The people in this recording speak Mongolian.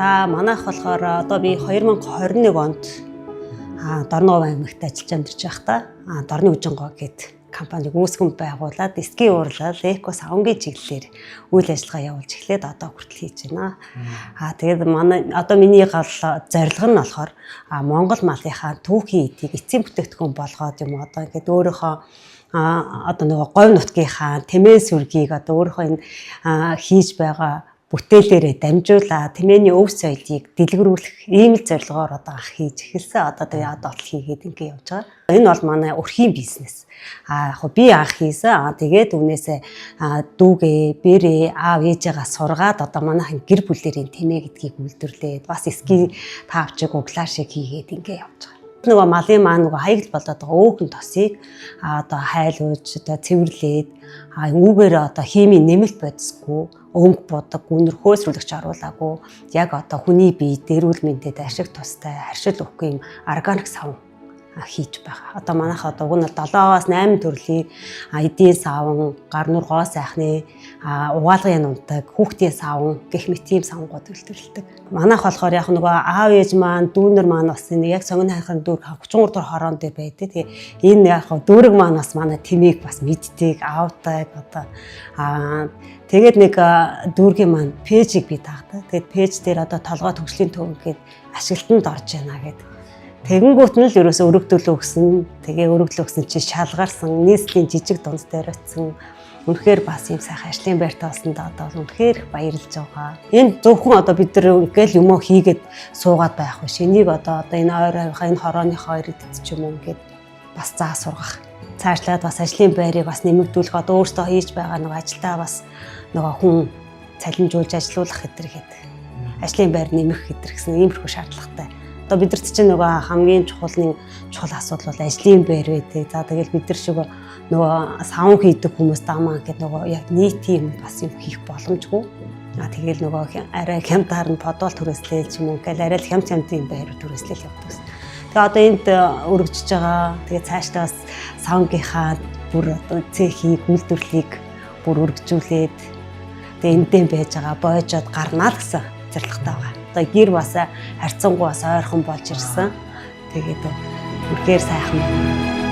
За манайх болохоор одоо би 2021 онд Дорнов аймагт ажиллаж амьдарч байхдаа Дорны Үжингоо гэдэг компаниг үүсгэн байгуулад эсгийн уурлал эко савнгийн чиглэлээр үйл ажиллагаа явуулж эхлээд одоо хүртэл хийж байна. Тэгээд манай одоо миний гол зорилго нь болохоор Монгол малынхаа түүхийн эдийг эцсийн бүтээгдэхүүн болгоод юм одоо ингээд өөрийнхөө одоо нөгөө говь нутгийнхаа тэмээ сүргийг одоо өөрийнхөө энэ хийж байгаа бүтээлээрээ дамжуулаад тэмээний өв соёлыг дэлгэрүүлэх ийм л зорилгоор одоо хийж эхэлсэн. Одоо тэгээ одоо хийгээд ингэ явж байгаа. Энэ бол манай өрхийн бизнес. Яг би анх хийсэн. Тэгээд үүнээсээ дүүгээ, бэрээ, аав ээжээгээ сургаад одоо манайхан гэр бүлэрийн тэмээ гэдгийг үйлдвэрлээд бас ски тавчиг, углаашиг хийгээд ингэ явж байгаа. Нөгөө малын маань нөгөө хаягл болоод байгаа өөхөн тосыг одоо хайлуулж одоо цэвэрлээд үүгээр одоо химийн нэмэлт бодисгүй өнгө бодог гүнэр хөөсрүүлэгч оруулаагүй яг одоо хүний бие дэрүүл мэндэд ашиг тустай харшил өгөхгүй юм органик савн хийж байгаа. Одоо манайх одоо уг нь 7-8 төрлийн эдийн савн, гар нур гоо сайхны, угаалгын нунтаг, хүүхдийн савн гэх мэт ийм савнгууд үйлдвэрлэдэг. Манайх болохоор яг нөгөө аав ээж маань, дүүнер маань бас энэ яг сонгон хайрхан дүүр 33 дугаар хороон дээр байдаг. Тэгээ энэ яг дүүрэг маань бас манай тэмээг бас мэддэг, аавтай одоо тэгээд нэг дүүргийн маань пэйжийг би таадаг. Тэгээд пэйж дээр одоо толгой төгслийн төв гээд ашиглалтанд орж байна гэдэг. Тэгэнгүүт нь л ерөөсөө өргөдөл өгсөн. Тэгээ өргөдөл өгсөн чи шалгарсан, нийслэлийн жижиг дунд дээр очсон. Үнэхээр бас юм сайхан ажлын байртаа олсонд одоо үнэхээр баярлж байгаа. Энэ зөвхөн одоо бид нар ингээл юм хийгээд суугаад байх биш. Энийг одоо энэ ойр авийнхаа энэ хорооныхоо иргэдэд ч юм уу ингээд бас заа сургах. Цаашлаад бас ажлын байрыг бас нэмэгдүүлэх одоо өөртөө хийж байгаа нэг ажилдаа бас нөгөө хүн цалинжуулж ажилуулах гэтэр гэдэг. Ажлын байр нэмэх гэтэр гэсэн иймэрхүү шаардлагатай. Одоо бидэрт чинь нөгөө хамгийн чухал асуудал бол ажлын байр байдаг. За тэгэл бид нар шиг нөгөө савн хийдэг хүмүүс дамаа гэдэг нөгөө яг нийтийн бас юм хийх боломжгүй. Тэгэл нөгөө арай хямдаар нь подвол түрээслээл ч юм уу ингээл арай л хямдын байрууд түрээслээл явдаг. Тэгээ одоо энд өргөжж байгаа. Тэгээ цаашдаа бас савнгийнхаа бүр одоо цехийг үйлдвэрлэлийг бүр өргөжүүлээд тэгээ эндээ байж байгаа боожод гарнаа л гэсэн зорилготой байгаа. Одоо гэр бас харьцангуй бас ойрхон болж ирсэн. Тэгээд үнэхээр сайхан.